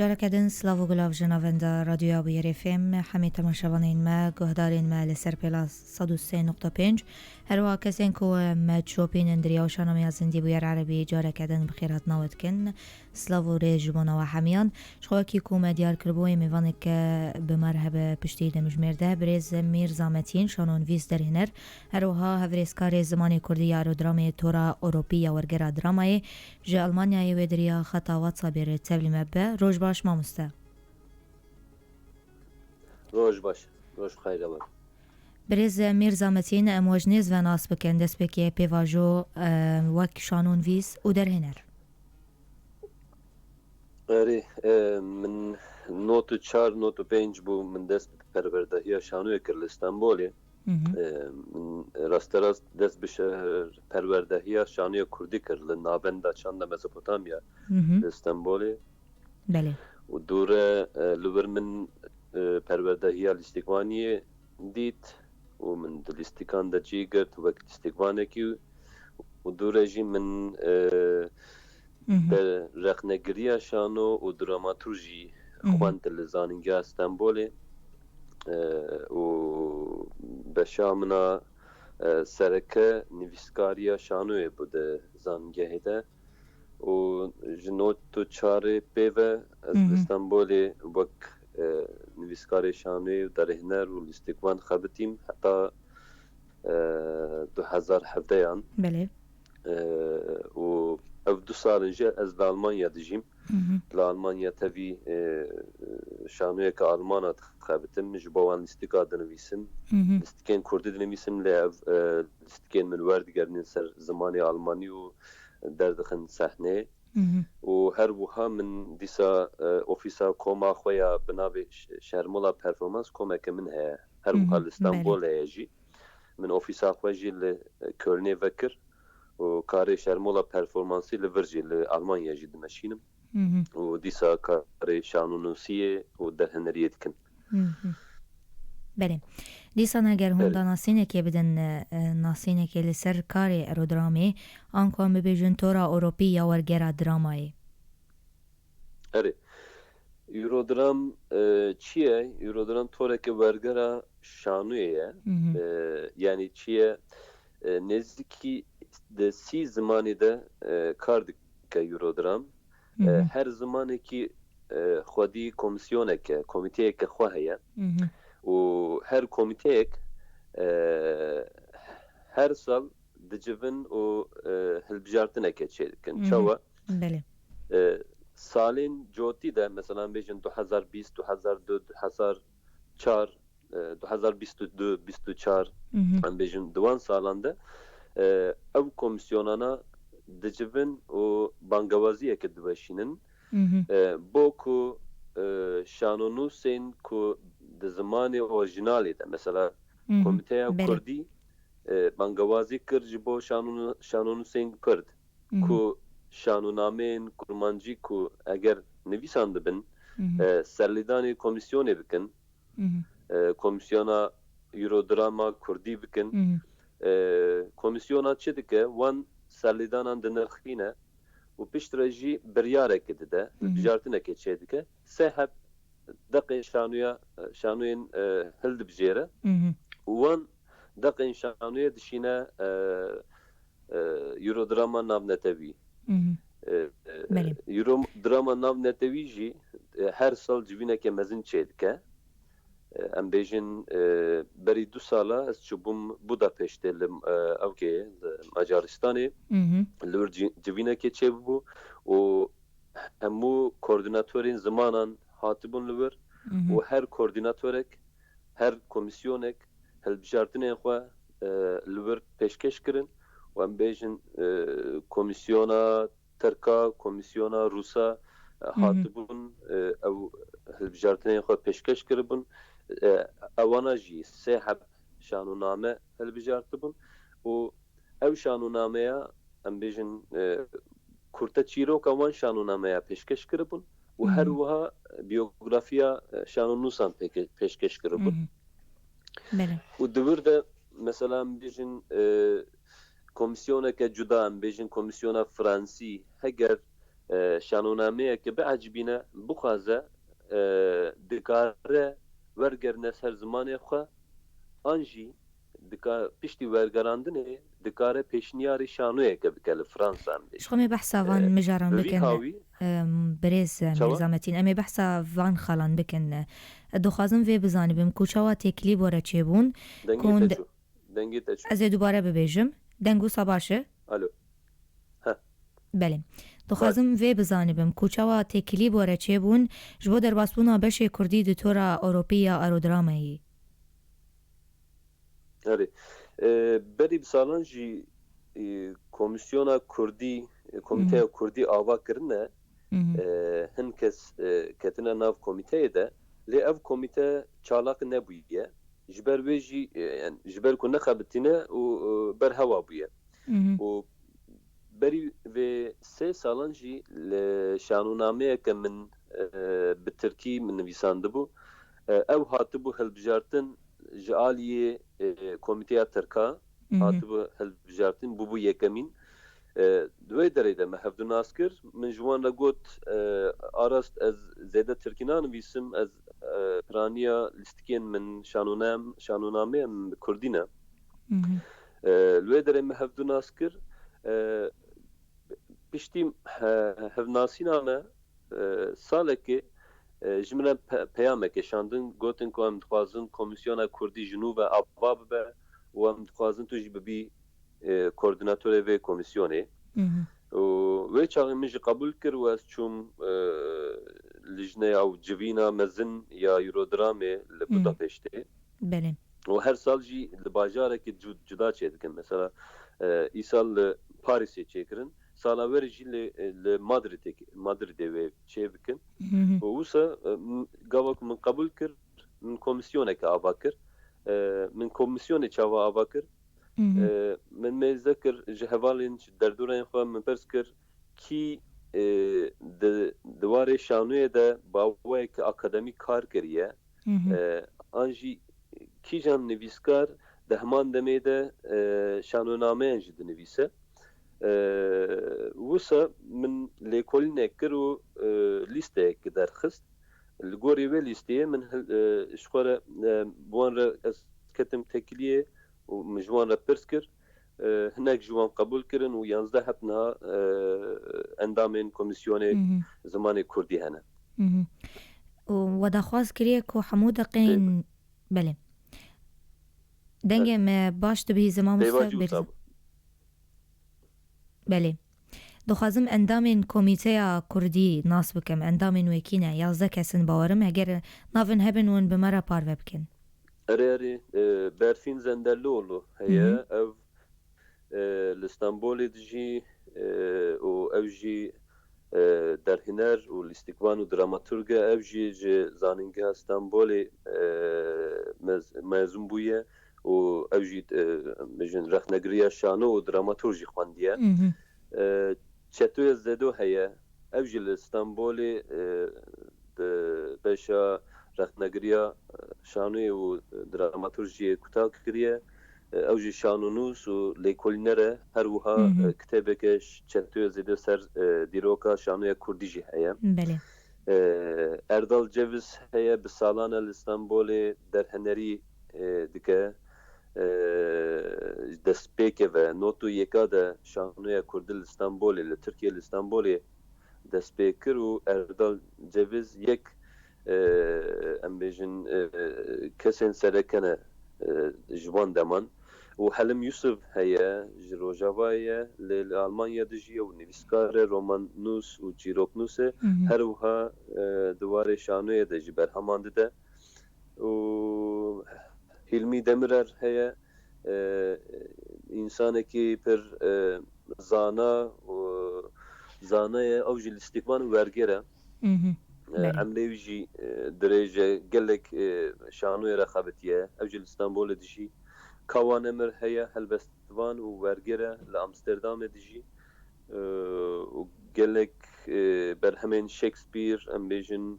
جارەکەدن سلااو و گولااو ژناوەندە رادیۆیا بە یێرێفێم هەمی تەماشەوانین مە گۆهدارین مە لەسەر پێلا 103.5 هەروە کەسێن کۆوە مەچۆپینن دریا و شانەمەیا زندی بویێر عربی جارەکەدن بخێرات ناوتکن سلااو و رێژبوونەوە هەمیان شخواکی کومە دیار کردبووی میوانێکە بمەرهەبە پشتی دەمژمێردە برێز میر زامەتین شانۆنویس دەرهێنەر هەروەها هەڤرێزکارێ زمانی کوردی یارۆدرامێ تۆرا ئۆرۆپی یا وەرگەرا درامایێ ژە ئەلمانیایە وێدریا خەتاوات سابێرێت تەبلیمە بە ڕۆژ باش مامۆستا. ڕۆژ باش ڕۆژ خایرەوە. برێز میرزامەتین ئەمۆژ نێز و ناس بکەن دەست پێکێ پێواژۆ وەک شانۆنویس و دەرهێنەر. من نۆت و 4 نۆت و 5 بوو من دەست پەروەردەهیە شانوێ کرد لە ئیستانبولێ ڕاستەڕاست دەست بشە پەروەردەهیە شانوێ کوردی کرد لە ناوەندا چەندە مەزۆپۆتامیا لە ئیستانبولێ و دوورە لەبەر من پەروەردەهیە لیستیکوانیە دیت و من لیستیکان دەجی گرت وەک لیستیکوانێکی و دوورەژی من رەخنەگریە شانۆ و دراماتورژی خوێند لە زانینگا ئیستانبولێ و بەشا منە سەرەکە نویسکاریە شانوێ بوو دە زانینگەهێدە و ji not û çarê pêve ez li Stenbolê wek nivîskarê şanwê û derhêner û lîstikvan xebitîm heta 2017yan û ev du salin jî ez li Almanya dijîm li Almanya tevî şanwêyeka Almana xebitim ji bo wan lîstika dinivîsim lîstikên Kurdî dinivîsim lê ev lîstikên min werdigerînin ser zimanê Almanî û derdixin sehneyê û her wiha min dîsa ofîsa koma xwe ya bi navê şermola performans komeke min heye her wiha li Stenbolê heye jî min ofîsa xwe jî li Kölnê vekir û karê şermola performansî li vir jî li Almanya jî dimeşînim û dîsa karê şanûnûsiyê û derheneriyê dikin. Belê dîsan eger hûn da nasînekê bidin nasînekê li ser karê erodramê an kan bibêjin tora Ewropî ya wergera dramayê. Erê Eurodram çi ye? Eurodram toreke wergera şanûyê ye yanî çi ye nêzîkî di sî zimanê de kar dike Eurodram her zimanekî xwedî komisyoneke komîteyeke xwe heye û her komîteyek her sal dicivin û hilbijartineke çê dikin çawa salên cotî de mesela bêjin 2020 2002 2004 2022-2024 em bêjin di wan salan de ev komisyonana dicivin û bangewaziyeke diweşînin bo ku şanûnûsên ku di zimanê orijinalê de mesela komîteya Kurdî bangewazî kir ji bo şanûnûsên Kurd ku şanûnameyên kurmancî ku eger nivîsan dibin serlêdanê komisyonê bikin komisyona Eurodrama Kurdî bikin komisyona çi dike wan serlêdanan dinirxîne û piştre jî biryareke dide hilbijartineke çê dike sê heb deqê şanûyên hildibijêre û wan deqên şanûyê dişîne Eurodrama navnetewî Eurodrama navnetewî jî her sal civîneke mezin çê dike em bêjin berî 2 sala ez çûbûm Budapeştê li evkê li Macaristanê li wir civînekê çêbû û hemû koordinatorên zimanan hatibûn li wir û her koordinatorek her komisyonek hilbijartinên xwe li wir pêşkeş kirin û em bêjin komisyona Tirka komisyona Rûsa hatibûn ew hilbijartinên xwe pêşkeş kiribûn ewana jî sê heb şanûname hilbijartibûn û ev şanûnameya em bêjin kurta çîroka wan şanûnameya pêşkeş kiribûn û her wiha biyografiya şanûnûsan pêşkeş kiribûn û di wir de mesela em bêjin komisyoneke cuda em bêjin komisyona Fransî heger شانونامەیەکە بەعجبینە بخوازە دکارە وەرگەرنە سەر زمانێ خوا ئانژی پشتی وەرگەراندنێ دکارە پێشنیاری شانوەیەکە بکە لە فرانسان بێ شخۆمێ بەحساوان مژاران بکەن برێز میرزامەتین ئەمێ بەحسا وان خەڵان بکەن دخوازم وێ بزانێ بم کوچەوە تێکلی بۆرە چێبوون ئەزێ دووبارە ببێژم دەنگ و سا باشە بەێ دخوازم وێ بزانێ بم کوچەوە تێکلی بۆرە چێبوون ji بۆ دەرباسبوونا بەشێ کوردی دوتۆرە ئۆروپی یا ئەرۆدرامایی بەری بساڵان jî komisyona Kurdî komîteya Kurdî avakirinne hin kes ketine nav komîteyê de lê ev komîte çalak nebûye ji ber wê jî ji ber ku nexebitîne û berhewa bûye û berî vê sê salan jî li şanûnameyeke min bi Tirkî min nivîsandibû ew hatibû hilbijartin ji aliyê komîteya Tirka hatibû hilbijartin bûbû yekemîn دوێ derê de me hevdû nas kir min ji wan re got arast ez zêde Tirkî nanivîsim ez piraniya lîstikên min şanûnameyê min bi Kurdî ne li wê derê me hevdû nas kir piştî hevnasîna me salekê ji min re peyameke şandin gotin ku em dixwazin komisyona Kurdî ji nû ve ava bibe û em dixwazin tu jî bibî koordinatörê vê komisyonê û wê çaxê min jî qebûl kir û ez çûm lijneya ew civîna mezin ya Eurodramê li Budapeştê û her sal jî li bajarekî cuda çê dikin mesela îsal li Parîsê çêkirin sala werî jî li Madridê wê çê bikin û wisa gava ku min qebûl kir min komisyoneke ava kir min komisyonê çawa ava kir من mêze kir ji hevalên derdorên xwe min pers kir kî di warê şanûyê de baweyekî akademîk kar kiriye an jî kîjan nivîskar di heman demê de şanûnameyan jî dinivîse wisa min lêkolînek kir û lîsteyekî derxist li gorî wê lîsteyê min ji xwe re bi wan re ez ketim tekiliyê û min ji wan re pirs kir hinek ji wan qebûl kirin û 11 hebniha endamên komisyonê zimanê Kurdî hene û wedaxwaz kiriye ku hemû deqên belê dengê me baş dibihîze mamoste belê dixwazim endamên komîteya Kurdî nas bikim endamên wekî ne 11 kesin bawerim eger navên hebin wan bi me re parve bikin erê Berfîn Zenderlioğlu heye ev li Stenbolê dijî û ew jî derhîner û lîstikvan û dramaturg e ev jî ji zanîngeha Stenbolê mezûn bûye û ew jî bijin rexnegiriya şano û dramaturg jî xwendiye Çetoya Zedo heye ew jî li Stenbolê beşa rexnegiriya şanoyê û dramaturjiyê kuta kiriye ew jî şanûnûs û lêkolîner e her wiha kitêbeke Çetoya Zedo ser dîroka şanoya Kurdî jî heye Erdal Ceviz heye bi salan e li Stenbolê derhenerî dike destpêke ve notu yeka de şanoya Kurdî li Stenbolê li Tirkiye li Stenbolê destpê kir û Erdal Ceviz yek em bêjin kesên serekene ji wan deman û Helim Yusuf heye ji Rojavayê li Almanya dijî û nivîskar e romanûs û çîroknûs e her wiha di warê şanoyê de jî berheman dide û Hilmî Demirer heye însanekî pir zana û zanaye ew jî lîstikvan û werger e emlê wî jî dirêje gelek şanoyê re xebitiye ew jî li Stenbolê dijî Kawan Emir heye helbestvan û werger e li Amsterdamê dijî û gelek berhemên Shakespeare em bêjin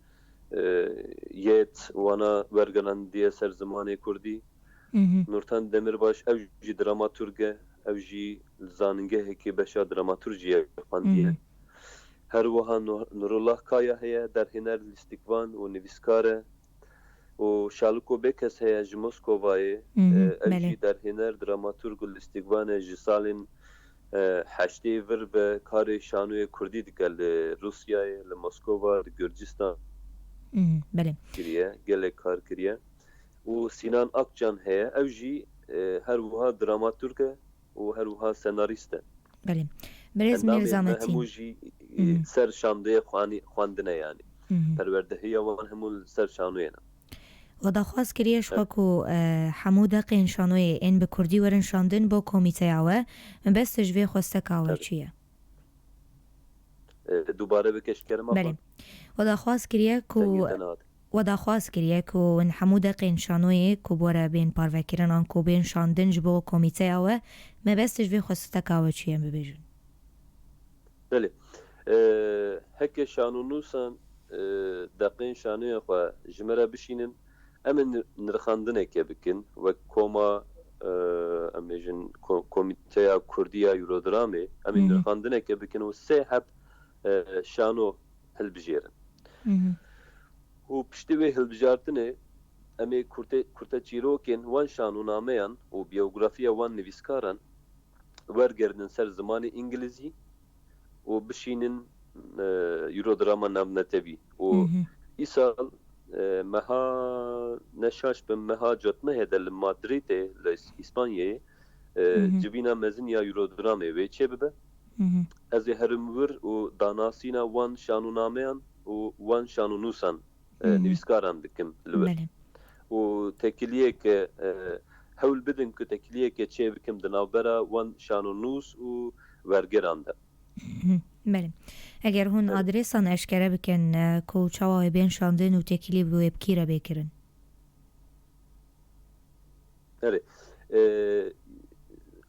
yêt wana wergerandiye ser zimanê Kurdî Nurten Demirbaş ew jî dramaturg e ew jî li zanîngehekî beşa dramaturjiye xwendiye هەروەها نورالله کایە هەیە دەرهێنەر لیستیکوان و نویسکارە و شالکۆ بێکەس هەیە ji Moskvayê ew jî derhêner dramatûrg û lîstikvan e ji salên heştê vir bi karê şanoyê Kurdî dike li Rusyayê li Moskova li Gürcistan kiriye gelek kar kiriye û Sinan Akcan heye ew jî her wiha dramatûrg e û her wiha senarîst e برێز میرزامەتی hemû jî ser şandeyê xwandine yanî perwerdehiya wan hemû li ser şanoyê ne وەداخواست کریە شوەک و هەموو دەقین شانۆیە ئێن بە کوردی وەرن شاندن بۆ کۆمیتەیاوە بەستە ژێ خۆستەکاوە چییە؟ دووبارە بکەشکەرمە وەداخواست کریە وەداخواست کریە و هەموو دەقین شانۆیە کو بۆرە بێن پارڤەکردنان کۆ بێن شاندنج بۆ کۆمیتەیاوە مەبەستە ژێ خۆستەکاوە چییە ببێژن؟ بله هەکێ شانونووسان دەقین شانویە خوا ژمەرە بشینن ئەمە نرخاندنێکێ بکن وەک کۆما ئەمێژن کۆمیتەیە کوردیە یورۆدرامێ ئەمی نرخاندنێکێ بکن و سێ هەب شانۆ هەلبژێرن و پشتی وێ هەلبژارتنێ ئەمێ کورتە چیرۆکێن وان شانونامەیان و بیۆگرافیە وان نویسکاران وەرگردن سەر زمانی ئینگلیزی و بشینن یورۆدراما ناونەتەوی و ئیسال مەها نەشاش بن مەها جوتمە هێدە لە مادریدێ لە ئیسپانیایê civîna mezin ya Eurodramê wê çê bibe ez ê herim wir û danasîna wan şanûnameyan û wan şanûnûsan nivîskaran dikim li wir û tekiliyeke hewl bidin ku tekiliyeke çê bikim di navbera wan şanûnûs û wergeran de ئەگەر هون ئادرێسان ئەشکەرە بکەن کۆ چاوای بێن شاندن و تێکیلی بۆ بکیرە بێکردن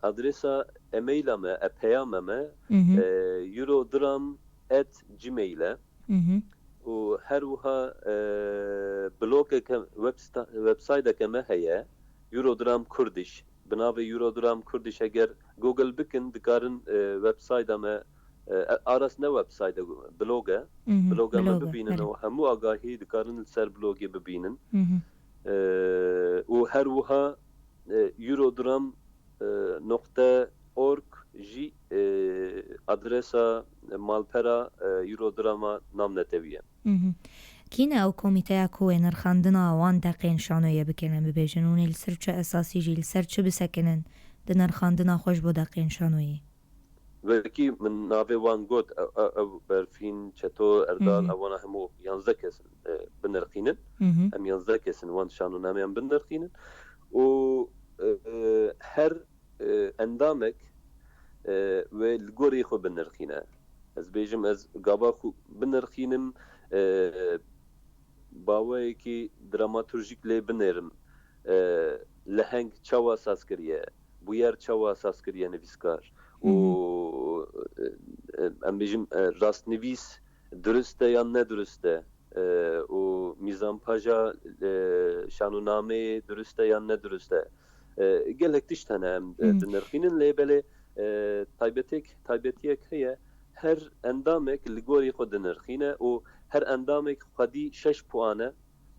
ئادرێسا ئەمەیلە me ئەپەیامە me eurodram@gmail û her wiha blokeke websayteke me heye Eurodram Kurdiş bi navê Eurodram Kurdiş eger Google bikin dikarin websayta me aras ne websayte bloga me bibînin û hemû agahî dikarin ser blogê bibînin û her wiha eurodram.org jî adresa malpera Eurodrama namneteviye کینە ئەو کۆمیتەیە کۆێ نرخاندنا وان دەقین شانۆیە بکەنن ببێژن و لەسەر چه ئەساسیژی لەسەر چ بسەکنن دە نرخاندنا خۆش بۆ دەقین شانۆیی وەکی من navê wan got ew berfîn çeto erdal ewana hemû 11 kesin binirxînin em 11 kesin wan şanûnameyan binirxînin û her endamek wê li gorî xwe binirxîne ez bêjim ez gava xwe binirxînim bawayekî dramaturjîk lê binêrim leheng çawa saz kiriye bûyer çawa saz kiriye nivîskar û em bêjim rastnivîs durist e yan nedurist e û mîzanpaja şanûnameyê durist e yan nedurist e gelek tişt hene em dinirxînin lê belê taybetiyek heye her endamek li gorî xwe dinirxîne û her endamek xwedî 6 puan e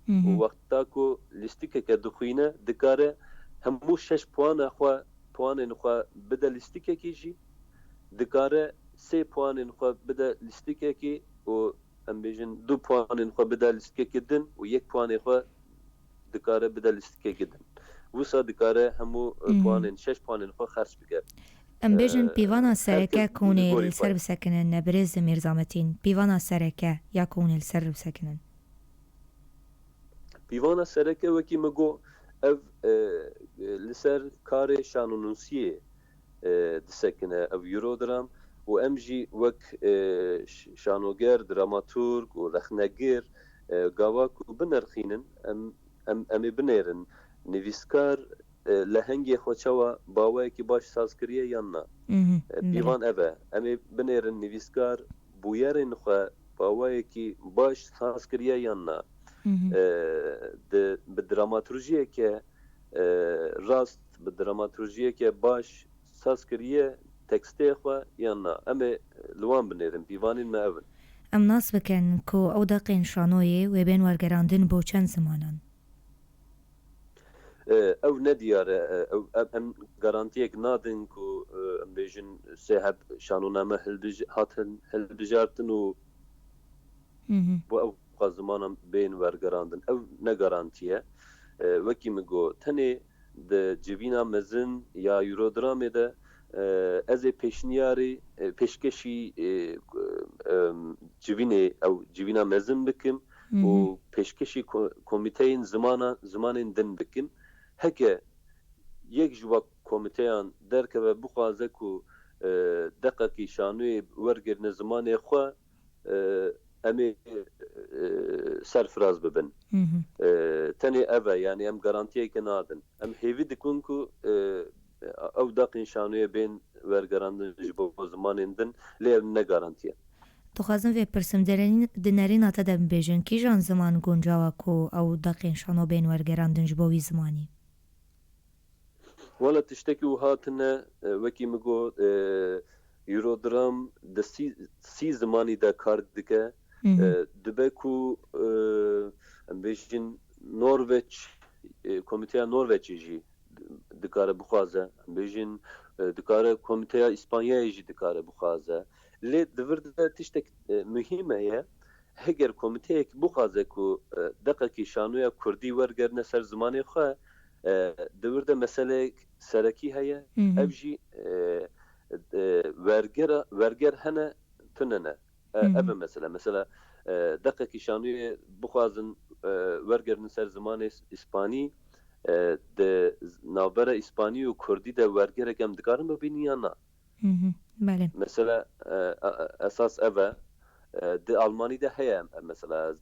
û wexta ku lîstikeke dixwîne dikare hemû 6 puana xwe puanên xwe bide lîstikekî jî dikare 3 puanên xwe bide lîstikekî û em bêjin 2 puanên xwe bide lîstikekî din û 1 puanê xwe dikare bide lîstikekî din wisa dikare hemû puanên 6 puanên xwe xerç bike ئەم بێژن پیڤانە سەرەکە کۆنێ سەر بسەکنن نەبرێز میرزامەتین پیڤانە سەرەکە یا کۆنێ سەر بسەکنن پیڤانە سەرەکە وەکی مگۆ ev li ser karê şanûnûsiyê disekine ev Eurodram û em jî wek şanoger dramaturg û rexnegir gava ku binirxînin em ê binêrin nivîskar lehengê xwe çawa bawayekî baş saz kiriye yan na pîvan ev e em ê binêrin nivîskar bûyerên xwe bawayekî baş saz kiriye yan na bi dramaturjiyeke rast bi dramaturjiyeke baş saz kiriye tekstê xwe yan na em ê li wan binêrin pîvanên me ev in ئەم ناس بکەن کۆ ئەو دەقین شانۆیە وێبێن وەرگەراندن بۆ چەند زمانان ئەو نەدیارە ئەم گارانتیەک نادن و ئەم بێژن سێهەب شانۆنامە هاتن هەلبژارتن و بۆ ئەو زمانم بین وەرگەراندن ئەو نەگارانتیە وەکی مگۆ تەنێ civîna mezin ya Eurodramê de ez ê pêşniyarê pêşkeşî civînê ew civîna mezin bikim û pêşkeşî komîteyên zimanên din bikim heke yek ji wa komîteyan derkeve bixwaze ku deqekî şanûyê wergirine zimanê xwe em ê serfiraz bibin tenê ev e yani em garantiyeke nadin em hêvî dikin ku ew deqên şanûyê bên wergerandin ji bo zimanên din lê ev ne garantiye دخوازم vê pirsim dinerîna te de bibêjin kîjan ziman guncawa ku ew deqên şano bên wergerandin ji bo wî zimanî wala tiştekî û hatine wekî min got Eurodram di sî zimanî de kar dike dibe ku em bêjin Norveç komîteya Norveçê jî dikare bixwaze em bêjin dikare komîteya İspanyayê jî dikare bixwaze lê divir de tiştek mühîm heye heger komîteyek bixwaze ku deqekî şanûya Kurdî wergerine ser zimanê xwe divir de meseleyek serekî heye ev jî werger hene tunene ev e mesela deqekî şanûyê bixwazin wergerin ser zimanê İspanî di navbera İspanî û Kurdî de wergerek em dikarin bibînin ya na mesela esas ev e di Almanî de heye mesela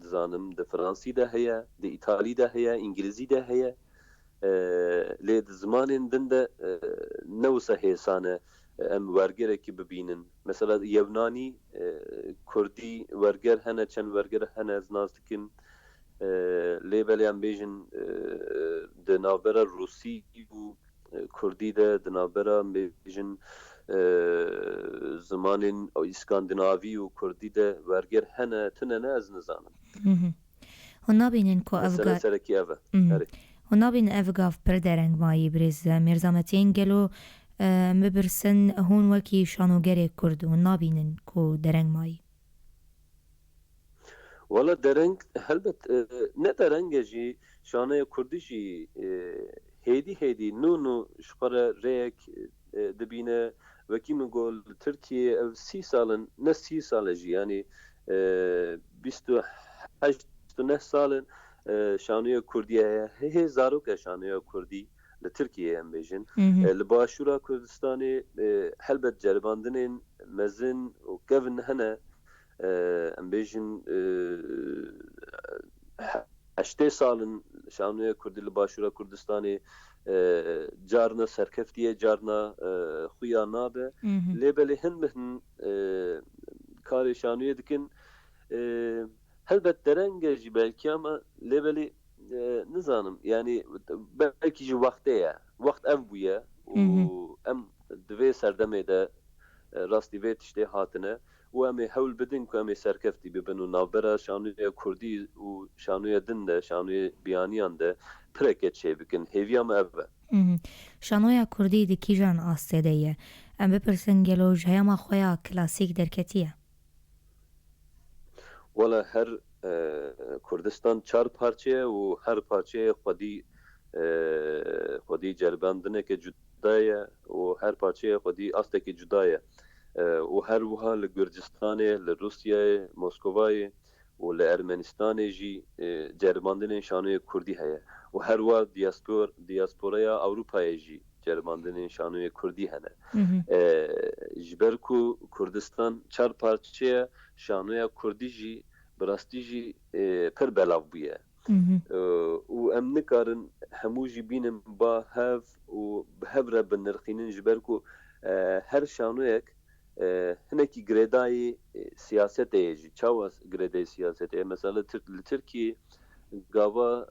dizanim di Fransî de heye di İtalî de heye İngilîzî de heye lê di zimanên din de ne wisa hêsane em wergerekî bibînin mesela Yewnanî Kurdî werger hene çend werger hene ez nas dikim lê belê em bêjin di navbera Rûsî û Kurdî de di navbera em bêjin zimanên İskandinavî û Kurdî de werger hene tunene ez nizanim hûn nabînin ku ev serekî ev e hûn nabînin ev gav pir dereng mayî birêz mêrzametiyên gelo em bipirsin hûn wekî şanogerê Kurd hûn nabînin ku dereng mayî Wala dereng helbet ne derenge jî şaneya Kurdî jî hêdî nû ji xwe re rêyek dibîne wekî min got li Tirkiye ev 30 salin ne 30 sal jî yani 28 salin şanûya Kurdî heye zarok e şanûya Kurdî li Tirkiye em bêjin li Başûra Kurdistanê helbet ceribandinên mezin û kevin hene em bêjin 80 salin şanûya Kurdî li Başûra Kurdistanê carna serkeftiye carna xuya nabe lê belê hin bi hin karê şanûyê dikin helbet derenge jî belkî ama lê belê nizanim yani belkî jî wextê ye wext ev bûye û em di vê serdemê de rastî vê tiştê hatine û em ê hewl bidin ku em ê serkeftî bibin û navbera şanûya Kurdî û şanûya din de şanûya biyaniyan de pireke çê bikin hêviya me ev e şanoya Kurdî di kîjan astê de ye em bipirsin gelo ji heyama xwe ya klasîk derketiye wala her Kurdistan çar parçeye û her parçeye xwedî ceribandineke cuda ye û her parçeye xwedî astekê cuda ye û her wiha li Gurcistanê li Rusyayê Moskovayê û li Ermenistanê jî ceribandinên şanûya Kurdî heye û her wa diasporaya Ewropayê jî ceribandinên şanûya Kurdî hene ji ber ku Kurdistan çar parçeye şanûya Kurdî jî bi rastî jî pir belav bûye û em nikarin hemû jî bînin ba hev û bi hev re binirxînin ji ber ku her şanûyek hinekî girêdayê siyasetê ye jî çawa girêdayê siyasetê ye mesela li Tirkiye gava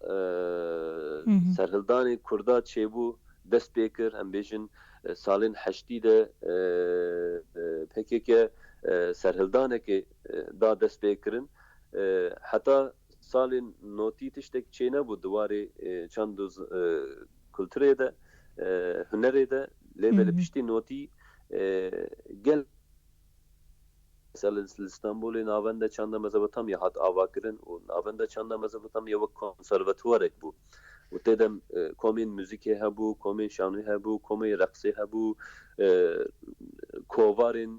serhildanê Kurda çêbû dest pê kir em bêjin salên heştî de PKK سەرهەڵدانێکی دا دەست پێکردن حتا ساڵên notî tiştek çê nebû diwarê çand kulturê de hunerê de lê belê piştî notî gel li Stenbolê navenda çanda Mezopotamya hat avakirin û navenda çanda Mezopotamya wek konservatwarek bû û tê de komên muzîkê hebû, komên şanû hebû, komên reqsê hebû, kovarên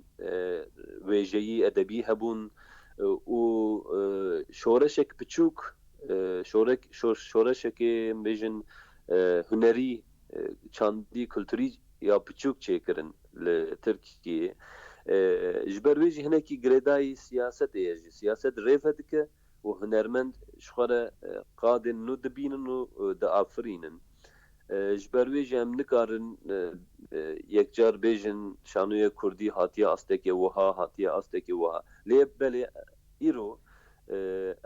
wêjeyî edebî hebûn û şoreşek biçûk şoreşekê bêjin hunerî çandî kulturî ya biçûk çêkirin li Tirkiyeyê ji ber wê jî hinekî girêdayî siyasetê ye jî siyaset rêv dike û hunermend ji xwe re qadên nû dibînin û diafirînin ji ber wê jî em nikarin yekcar bêjin şanûya Kurdî hatiye astekê wiha hatiye astekê wiha lê belê îro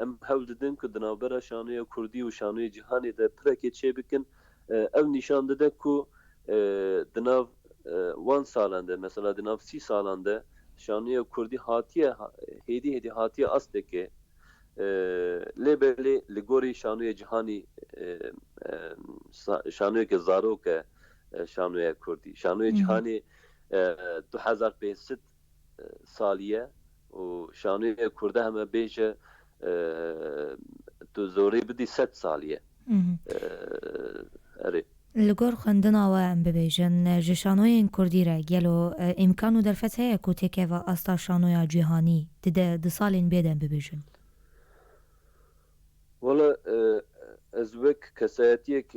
em hewl didin ku di navbera şanûya Kurdî û şanûya cîhanê de pirekê çê bikin ev nîşan dide ku di nav wan salan de mesela di nav 30 salan de şanûya Kurdî hatiye hêdî hatiye astekê lê belê li gorî şanûya cîhanî şanûyeke zarok e şanûya Kurdî şanûya cîhanê 2500 saliye û şanûya Kurda heme bêje tu zorê bidî 100 saliye erê li gor xwendina we em bibêjin ji şanoyên Kurdî re gelo îmkan û derfet heye ku têkeva asta şanoya cîhanî dide di salên bêdem bibêjin Wala ez wek kesayetiyek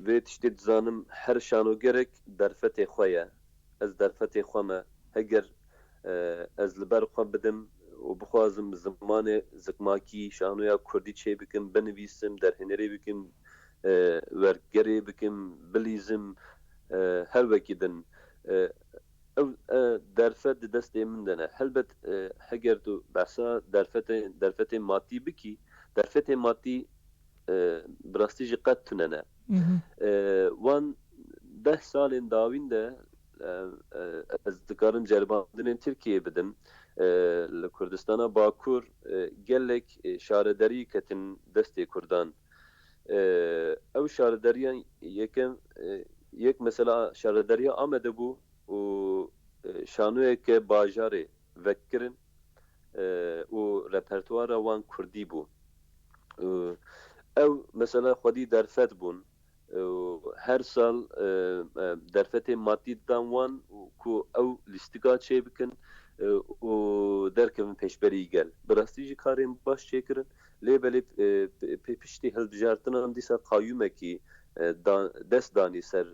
vê tiştê dizanim her şanogerek derfetê xwe ye ez derfetê xwe me heger ez li ber xwe bidim û bixwazim bi zimanê zikmakî şanoya Kurdî çê bikim binivîsim derhênerê bikim wergerê bikim bilîzim her wekî din ev derfet di destê min de ne helbet heger tu behsa derfetê matî bikî derfetê matî bi rastî jî qet tune ne wan 10 salên dawîn de ez dikarim ceribandinên Tirkiyeyê bidim li Kurdistana Bakur gelek şarederî ketin destê Kurdan ew şarederiyan yek mesela şarederiya Amedê bû û şanûyeke bajarê vekirin û repertuara wan Kurdî bû ew mesela xwedî derfet bûn her sal derfetê matî dan wan ku ew lîstika çê bikin û derkevin pêşberî gel bi rastî jî karên baş çêkirin lê belê piştî hilbijartinan dîsa qayyûmekî dest danî ser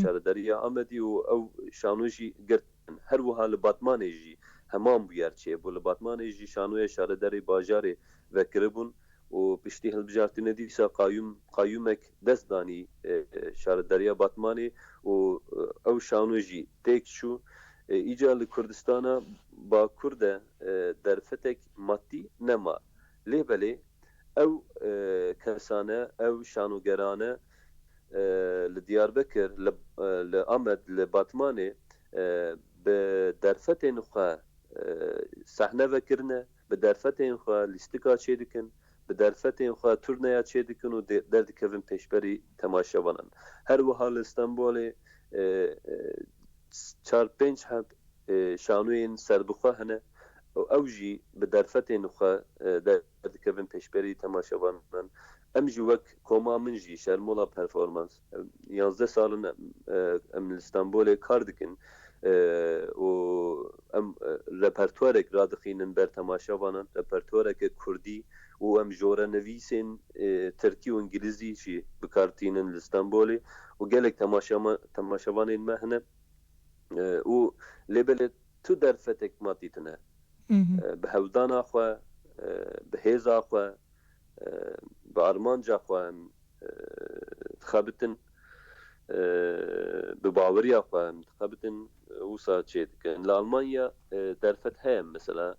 şarederiya Amedî û ew şanû jî girtin her wiha li Batmanê jî heman bûyer çê bû li Batmanê jî şanûya şarederê bajarê vekiribûn û piştî hilbijartinê dîsa qayyûmek dest danî şarederiya Batmanê û ew şanû jî têk çû îca li Kurdistana Bakur de derfetek matî nema lê belê ew kesane ew şanûgerane li Diyarbekir li Amed li Batmanê bi derfetên xwe sehne vekirine bi derfetên xwe lîstika çê dikin bi derfetên xwe turneya çê dikin û derdikevin pêşberî temaşevanan her wiha li Stenbolê 4-5 heb şanûyên serbixwe hene ew jî bi derfetên xwe derdikevin pêşberî temaşevanan em jî wek koma min jî şermola performans 11 salin em li Stenbolê kar dikin û em repertuarek radixînin ber temaşevanan repertuareke Kurdî û em jore nivîsên Tirkî û İngilîzî jî bikartînin li Stenbolê û gelek temaşevanên me hene û lê belê tu derfetek matî tune bi hewdana xwe bi hêza xwe bi armanca xwe em dixebitin bi baweriya xwe em dixebitin wisa çê dikin li Almanya derfet heye mesela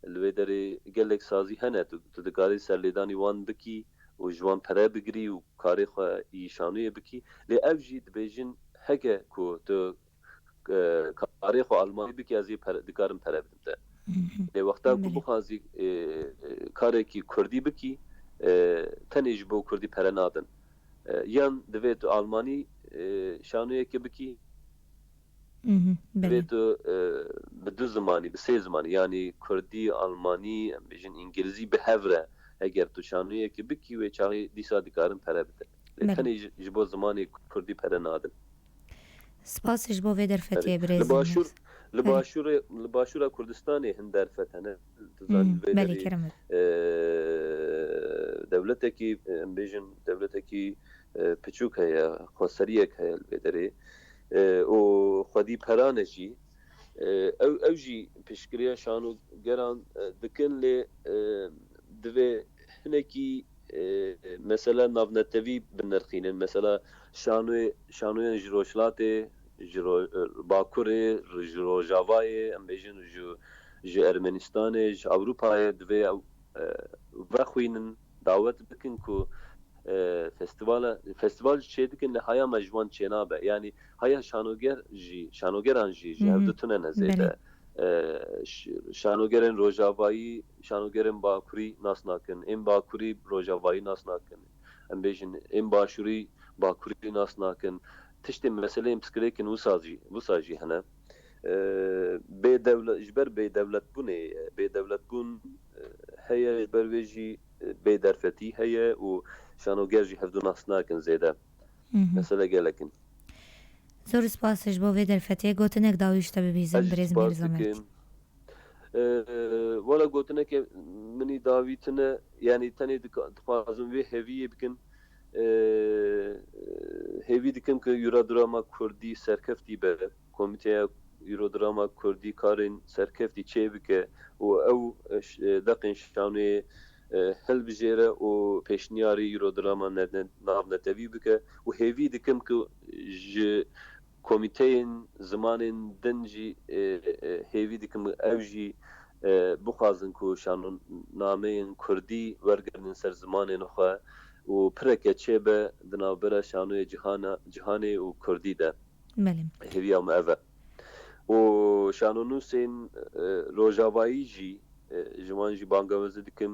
li wê derê gelek sazî hene tu dikarî serlêdanî wan bikî û ji wan pere bigirî û karê xwe îşanûyê bikî lê ev jî dibêjin heke ku tu کاری خو آلمانی بکی از دکارم پره بدم ده لی وقتا کو بخوازی کاری کی کردی بکی تنیج بو کردی پره نادن یان دوید آلمانی شانویه که بکی دوید به دو زمانی به سه زمانی یعنی کردی آلمانی بیشن انگلیزی به هفره اگر تو شانویه که بکی و چاقی دیسا دکارم پره بده تنیج بو زمانی کردی پره نادن سپاسش بۆ وێ دەرفەتێ برێزم لباشورا کردستانی هند درفتنه دولتکی بیشن دولتکی پچوک هیا خسریک هیا البدری و خودی پرانشی او جی پیشگیری شانو گران دکن لی دوی هنکی مثلا نافنتوی بنرخینن مثلا شانوی جروشلاته جرو باکوره جرو جاوای ام بیشن جو ارمنستانه جو اروپای دوی وخوینن دعوت بکن کو فستیوال چه دکن هایا مجوان چنابه یعنی هایا شانوگران جی هفدتونه نزیده شانوگرن روجاوایی شانوگرن باکوری ناس ناکن این باکوری روجاوایی ناس ناکن ام بیشن این باشوری باکوری ناس ناکن تشتی مسئله امسکریکن وساجی هنه بی دولت اجبر بی دولت بونه بی دولت بون هیا اجبر ویجی بی درفتی هیا و شانوگر جی هفدو ناس ناکن زیده مسئله گلکن زۆر سپاسش بۆ وێ دەرفەتێ گوتنێک داویشتە ببیزم برێز میرزەمەت ولا گوتنێک منی داویتنە یعنی تەنێ دخوازم وێ هێویە بکن هێوی دکم کە یورادراما کوردی سەرکەفتی بە کۆمیتەیە یورۆدراما کوردی کارên سەرکەفتی چێ بکە و ئەو دەقین شانوێ هەلبژێرە و پێشنیاری یورۆدراما ناونەتەوی بکە و هێوی دکم کە کۆمیتەیên zimanên din jî hêvî dikim ew jî bixwazin ku şanûnameyên Kurdî wergirinin ser zimanên xwe û pireke çêbe di navbera şanûyê cihanê û Kurdî de hêviya me ev e û şanûnûsên rojavayî jî ji wan jî bangewazî dikim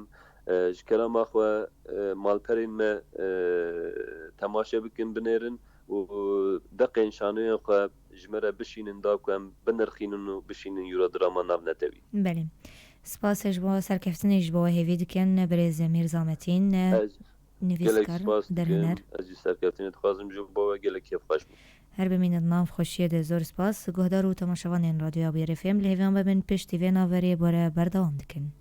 ji kerema xwe malperên me temaşe bikin binêrin و دقین شانوی خو جمره بشینن دا کوم بنرخینن و بشینن یورودراما ناونتوی بله سپاسش با سرکفتنش با هیوی دکن برز میرزامتین نویسکار درهنر از سرکفتنی تخوازم جو با گله کیف خوش هر بمینید ناف خوشیه ده زور سپاس گهدار و تماشاوان این رادیو آبی رفیم لحویان ببین پشتی و ناوری باره بردوام دکن